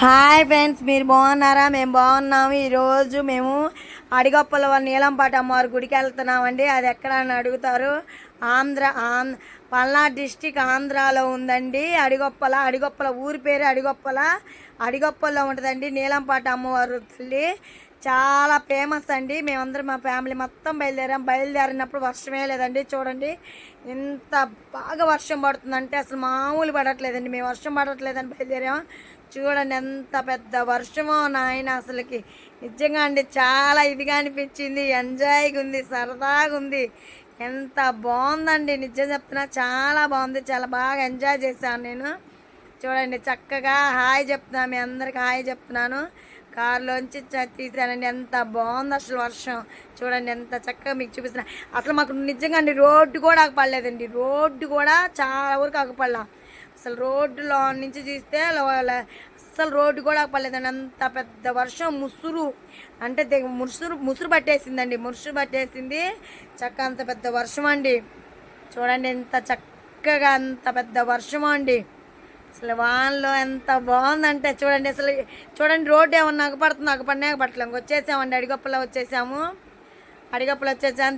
Hi friends, మీరు బాగున్నారా? మేము బాగున్నాము. ఈరోజు మేము అడిగొప్పల నీలంపాటి అమ్మవారి గుడికి వెళ్తున్నామండి. అది ఎక్కడ అని అడుగుతారు. పల్నాడు డిస్టిక్ ఆంధ్రాలో ఉందండి. అడిగొప్పల ఊరి పేరు అడిగొప్పల్లో ఉంటుందండి. నీలంపాటి అమ్మవారు తల్లి చాలా ఫేమస్ అండి. మేమందరం మా ఫ్యామిలీ మొత్తం బయలుదేరినప్పుడు వర్షమే లేదండి. చూడండి ఎంత బాగా వర్షం పడుతుందంటే అసలు మామూలు పడట్లేదండి. మేము వర్షం పడట్లేదని బయలుదేరాము. చూడండి ఎంత పెద్ద వర్షమో నాయన. అసలుకి నిజంగా అండి చాలా ఇదిగా అనిపించింది. ఎంజాయ్గా ఉంది, సరదాగా ఉంది. ఎంత బాగుందండి, నిజం చెప్తున్నా. చాలా బాగుంది, చాలా బాగా ఎంజాయ్ చేశాను నేను. చూడండి చక్కగా హాయ్ చెప్తున్నాను, మీ అందరికి హాయ్ చెప్తున్నాను. కారులోంచి తీసానండి. ఎంత బాగుంది అసలు వర్షం. చూడండి ఎంత చక్కగా మీకు చూపిస్తున్నా. అసలు మాకు నిజంగా అండి రోడ్డు కూడా ఆగపడలేదండి. రోడ్డు కూడా చాలా వరకు ఆగపడలా. అసలు రోడ్డులో నుంచి తీస్తే అసలు రోడ్డు కూడా ఆగపడలేదండి. అంత పెద్ద వర్షం. ముసురు అంటే ముసురు పట్టేసిందండి. ముసురు పట్టేసింది చక్క. అంత పెద్ద వర్షం అండి. చూడండి ఎంత చక్కగా అంత పెద్ద వర్షం అండి. అసలు వానలో ఎంత బాగుందంటే చూడండి. అసలు చూడండి రోడ్డు ఏమన్నా ఆగపడినా పట్టలేము. వచ్చేసామండి, అడిగొప్పలో వచ్చేసాము.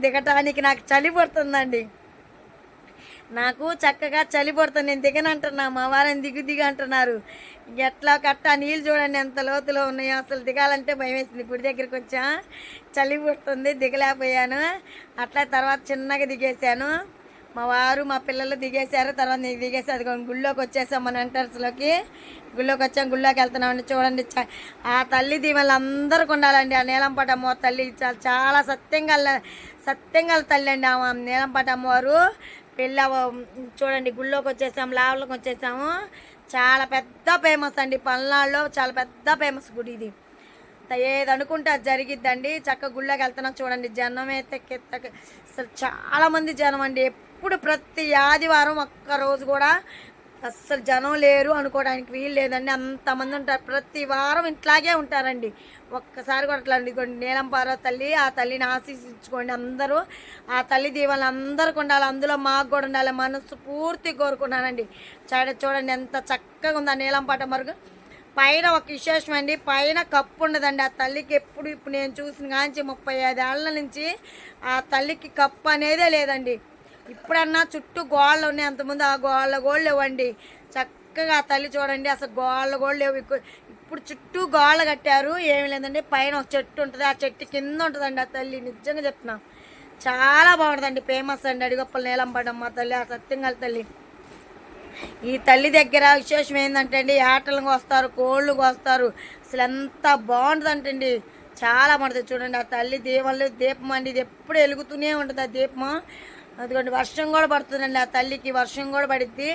దిగటానికి నాకు చలి పడుతుందండి. నాకు చక్కగా చలి పడుతుంది. నేను దిగనంటున్నా, మా వారిని దిగు అంటున్నారు. ఎట్లా కట్టా నీళ్ళు చూడండి ఎంత లోతులో ఉన్నాయో. అసలు దిగాలంటే భయం వేసింది. గుడి దగ్గరికి వచ్చా, చలి పడుతుంది, దిగలేకపోయాను. అట్లా తర్వాత చిన్నగా దిగేసాను. మా వారు మా పిల్లలు దిగేశారు. తర్వాత నేను దిగేసి అది గుళ్ళోకి వచ్చేసాం. మన ఎంట్రన్స్లోకి గుళ్ళోకి వచ్చాం. గుళ్ళోకి వెళ్తున్నామండి. చూడండి ఆ తల్లి దీవెనలు అందరికి ఉండాలండి. ఆ నీలంపాటి అమ్మవారు తల్లి చాలా సత్యంగా తల్లి అండి. ఆ నీలంపాటి అమ్మవారు చూడండి గుళ్ళోకి వచ్చేసాము, లావలోకి వచ్చేసాము. చాలా పెద్ద ఫేమస్ అండి. పల్నాడులో చాలా పెద్ద ఫేమస్ గుడి ఇది. ఏది అనుకుంటే అది జరిగిద్దండి. చక్కగా గుళ్ళోకి వెళ్తున్నాం. చూడండి జనం అయితే అసలు చాలామంది జనం అండి. ఎప్పుడు ప్రతి ఆదివారం ఒక్కరోజు కూడా అస్సలు జనం లేరు అనుకోవడానికి వీలు లేదండి. అంతమంది ఉంటారు. ప్రతి వారం ఇట్లాగే ఉంటారండి. ఒక్కసారి కూడా అట్లా ఇదిగోండి నీలంపార తల్లి. ఆ తల్లిని ఆశీర్వదించుకోండి అందరూ. ఆ తల్లి దీవెనలు అందరికి ఉండాలి, అందులో మాకు కూడా ఉండాలి. మనసు పూర్తి కోరుకున్నానండి. చూడండి ఎంత చక్కగా ఉంది ఆ నీలంపాట మరుగు. పైన ఒక విశేషం అండి, పైన కప్పు ఉండదండి ఆ తల్లికి. ఇప్పుడు నేను చూసిన కాంచి 35 ఏళ్ళ నుంచి ఆ తల్లికి కప్పు అనేదే లేదండి. ఇప్పుడన్నా చుట్టూ గోళ్ళు ఉన్నాయి, అంతకుముందు ఆ గోళ్ళు లేవండి. చక్కగా ఆ తల్లి చూడండి అసలు గోళ్ళు లేవు. ఇప్పుడు చుట్టూ గోళ్ళు కట్టారు. ఏమి లేదండి, పైన ఒక చెట్టు ఉంటుంది, ఆ చెట్టు కింద ఉంటుందండి ఆ తల్లి. నిజంగా చెప్తున్నా చాలా బాగుంటుందండి. ఫేమస్ అండి అడిగొప్పల నీలంపాటమ్మ తల్లి, ఆ సత్యంగల తల్లి. ఈ తల్లి దగ్గర విశేషం ఏంటంటే అండి, ఆటలకు వస్తారు, కోళ్ళకు వస్తారు. అసలు ఎంత బాగుంటుందంటండి, చాలా బాగుంటుంది. చూడండి ఆ తల్లి దీపం అండి. ఇది ఎప్పుడు వెలుగుతూనే ఉంటుంది ఆ దీపం. అదిగోండి వర్షం కూడా పడుతుందండి ఆ తల్లికి. వర్షం కూడా పడిద్ది.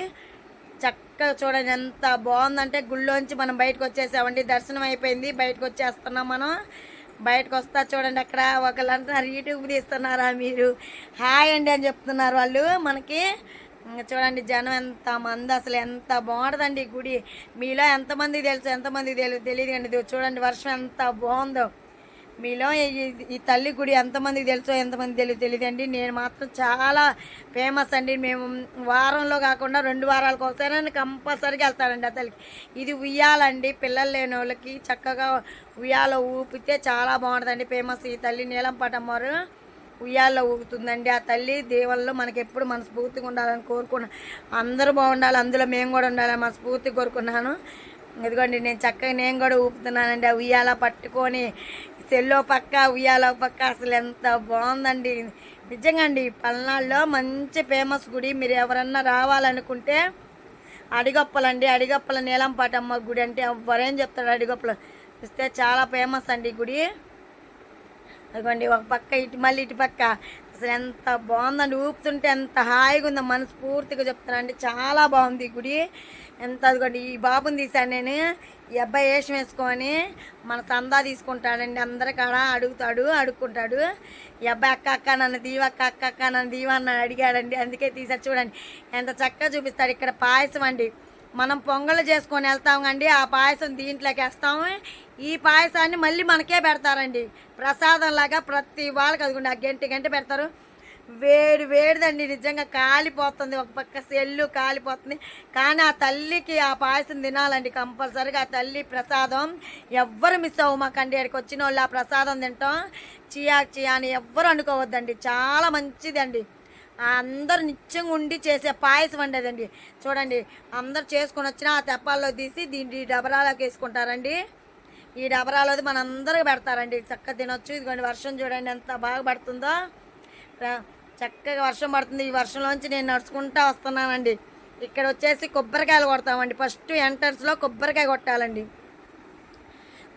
చక్కగా చూడండి ఎంత బాగుందంటే. గుళ్ళోంచి మనం బయటకు వచ్చేసామండి. దర్శనం అయిపోయింది, బయటకు వచ్చేస్తున్నాం మనం. బయటకు వస్తా చూడండి అక్కడ ఒకళ్ళు అంటున్నారు యూట్యూబ్ తీస్తున్నారా మీరు, హాయ్ అండి అని చెప్తున్నారు వాళ్ళు మనకి. చూడండి జనం ఎంత మంది, అసలు ఎంత బాగుంటుందండి ఈ గుడి. మీలో ఎంతమంది తెలుసు, ఎంతమంది తెలియదు అండి. చూడండి వర్షం ఎంత బాగుందో. మీలో ఈ తల్లి గుడి ఎంతమందికి తెలుసో ఎంతమంది తెలియదండి. నేను మాత్రం చాలా ఫేమస్ అండి. మేము వారంలో కాకుండా 2 వారాలకు ఒకసారి కంపల్సరీగా వెళ్తానండి ఆ తల్లికి. ఇది ఉయ్యాలండి, పిల్లలు లేని వాళ్ళకి చక్కగా ఉయ్యాల ఊపితే చాలా బాగుంటుందండి. ఫేమస్ ఈ తల్లి నీలంపాటి అమ్మవారు ఉయ్యాల్లో ఊగుతుందండి. ఆ తల్లి దేవుళ్ళు మనకి ఎప్పుడు మనస్ఫూర్తిగా ఉండాలని కోరుకున్నాను. అందరూ బాగుండాలి, అందులో మేము కూడా ఉండాలని మనస్ఫూర్తిగా కోరుకున్నాను. ఇదిగోండి నేను కూడా ఊపుతున్నానండి. ఆ ఉయ్యాల పట్టుకొని సెల్లో పక్క ఉయ్యాలో పక్క. అసలు ఎంత బాగుందండి నిజంగా అండి. పల్నాడులో మంచి ఫేమస్ గుడి. మీరు ఎవరన్నా రావాలనుకుంటే అడిగొప్పల నీలంపాటి అమ్మ గుడి అంటే ఎవరేం చెప్తాడు. అడిగొప్పలు ఇస్తే చాలా ఫేమస్ అండి ఈ గుడి. అదిగోండి ఒక పక్క మళ్ళీ ఇటు పక్క. అసలు ఎంత బాగుందండి, ఊపుతుంటే ఎంత హాయిగా ఉందో. మనస్ఫూర్తిగా చెప్తానండి, చాలా బాగుంది ఈ గుడి. ఎంత అదిగోండి ఈ బాబుని తీశాను నేను. ఈ అబ్బాయి వేషం వేసుకొని మన సందా తీసుకుంటాడండి. అందరికాడ అడుక్కుంటాడు. ఈ అబ్బాయి అక్క నన్ను అక్క నన్ను దీవన్న అడిగాడండి, అందుకే తీసాడు. చూడండి ఎంత చక్కగా చూపిస్తాడు. ఇక్కడ పాయసం అండి, మనం పొంగలు చేసుకొని వెళ్తాం కండి, ఆ పాయసం దీంట్లోకి వేస్తాము. ఈ పాయసాన్ని మళ్ళీ మనకే పెడతారండి ప్రసాదంలాగా. ప్రతి వాళ్ళకి అదిగోండి ఆ గంట పెడతారు. వేడి వేడిదండి, నిజంగా కాలిపోతుంది, ఒక పక్క సెల్లు కాలిపోతుంది. కానీ ఆ తల్లికి ఆ పాయసం తినాలండి కంపల్సరీగా. ఆ తల్లి ప్రసాదం ఎవ్వరు మిస్ అవ్వమాకండి. ఇక్కడికి వచ్చిన వాళ్ళు ఆ ప్రసాదం తింటాం చియా చియా అని ఎవ్వరు అనుకోవద్దండి, చాలా మంచిదండి. అందరు నిత్యంగా ఉండి చేసే పాయసం అండి అదండి. చూడండి, అందరు చేసుకొని వచ్చిన ఆ తెప్పాల్లో తీసి దీన్ని డబరాలోకి వేసుకుంటారండి. ఈ డబరాలోది మనందరికి పెడతారండి, చక్కగా తినొచ్చు. ఇదిగోండి వర్షం చూడండి ఎంత బాగా పడుతుందో, చక్కగా వర్షం పడుతుంది. ఈ వర్షంలోంచి నేను నడుచుకుంటా వస్తున్నానండి. ఇక్కడ వచ్చేసి కొబ్బరికాయలు కొడతామండి. ఫస్ట్ ఎంట్రన్స్లో కొబ్బరికాయ కొట్టాలండి.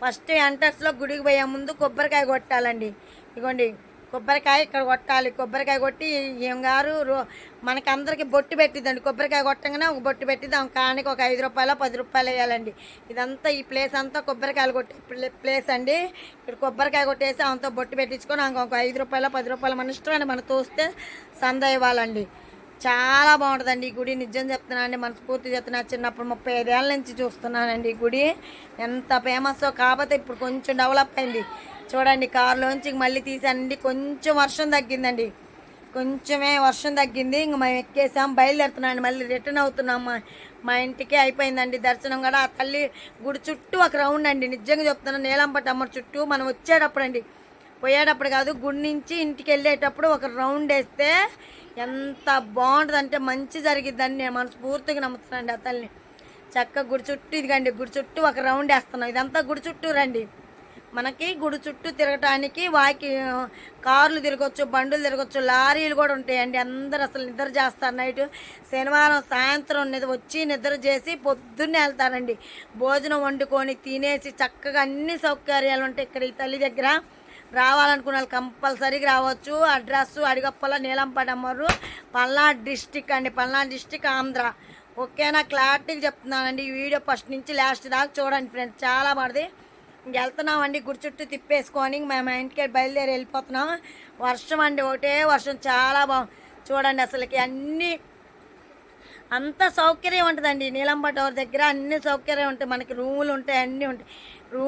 ఫస్ట్ ఎంట్రన్స్లో గుడికి పోయే ముందు కొబ్బరికాయ కొట్టాలండి. ఇగోండి కొబ్బరికాయ ఇక్కడ కొట్టాలి. కొబ్బరికాయ కొట్టి ఏం గారు మనకి అందరికి బొట్టు పెట్టిద్దండి. కొబ్బరికాయ కొట్టగానే ఒక బొట్టు పెట్టిద్ది. ఆమె కానికి ఒక 5 రూపాయలు 10 రూపాయలు వేయాలండి. ఇదంతా ఈ ప్లేస్ అంతా కొబ్బరికాయలు కొట్టే ప్లేస్ అండి. ఇక్కడ కొబ్బరికాయ కొట్టేసి ఆమెతో బొట్టు పెట్టించుకొని ఆమె ఒక 5 రూపాయలు 10 రూపాయలు మన ఇష్టం అండి, మనం తోస్తే సంద ఇవ్వాలండి. చాలా బాగుంటుందండి ఈ గుడి, నిజం చెప్తున్నానండి, మనస్ఫూర్తి చెప్తున్నా. చిన్నప్పుడు 35 ఏళ్ళ నుంచి చూస్తున్నానండి ఈ గుడి, ఎంత ఫేమస్. కాకపోతే ఇప్పుడు కొంచెం డెవలప్ అయింది. చూడండి కారులోంచి మళ్ళీ తీసానండి. కొంచెం వర్షం తగ్గిందండి, కొంచెమే వర్షం తగ్గింది. ఇంక మేము ఎక్కేసాం, బయలుదేరుతున్నాండి, మళ్ళీ రిటర్న్ అవుతున్నాం. మా ఇంటికి అయిపోయిందండి దర్శనం కూడా. ఆ తల్లి గుడి చుట్టూ ఒక రౌండ్ అండి, నిజంగా చెప్తున్నాను. నీలంపట్టు అమ్మ చుట్టూ మనం వచ్చేటప్పుడు అండి, పోయేటప్పుడు కాదు, గుడి నుంచి ఇంటికి వెళ్ళేటప్పుడు ఒక రౌండ్ వేస్తే ఎంత బాగుంటుందంటే మంచి జరిగిద్దని నేను మనస్ఫూర్తిగా నమ్ముతున్నానండి. ఆ తల్లిని చక్కగా గుడి చుట్టూ, ఇదిగండి గుడి చుట్టూ ఒక రౌండ్ వేస్తున్నాం. ఇదంతా గుడి చుట్టూ రండి. మనకి గుడి చుట్టూ తిరగటానికి కార్లు తిరగచ్చు, బండులు తిరగచ్చు, లారీలు కూడా ఉంటాయండి. అందరు అసలు నిద్ర చేస్తారు నైట్. శనివారం సాయంత్రం వచ్చి నిద్ర చేసి పొద్దున్నే వెళ్తారండి. భోజనం వండుకొని తినేసి చక్కగా అన్ని సౌకర్యాలు ఉంటాయి ఇక్కడ ఈ తల్లి దగ్గర. రావాలనుకున్న వాళ్ళు కంపల్సరీగా రావచ్చు. అడ్రస్ అడిగప్పల నీలంపడమ్మరు, పల్నాడు డిస్టిక్ అండి, పల్నాడు డిస్టిక్ ఆంధ్ర. ఓకేనా, క్లారిటీగా చెప్తున్నానండి. ఈ వీడియో ఫస్ట్ నుంచి లాస్ట్ దాకా చూడండి ఫ్రెండ్స్, చాలా బాగుంది. వెళ్తున్నామండి గుడి చుట్టూ తిప్పేసుకొని మేము ఇంటికి బయలుదేరి వెళ్ళిపోతున్నాం. వర్షం అండి, ఒకటే వర్షం, చాలా బాగుంది. చూడండి అసలుకి అన్నీ అంత సౌకర్యం ఉంటుందండి నీలంపట్ట దగ్గర, అన్ని సౌకర్యం ఉంటాయి. మనకి రూములు ఉంటాయి, అన్నీ ఉంటాయి.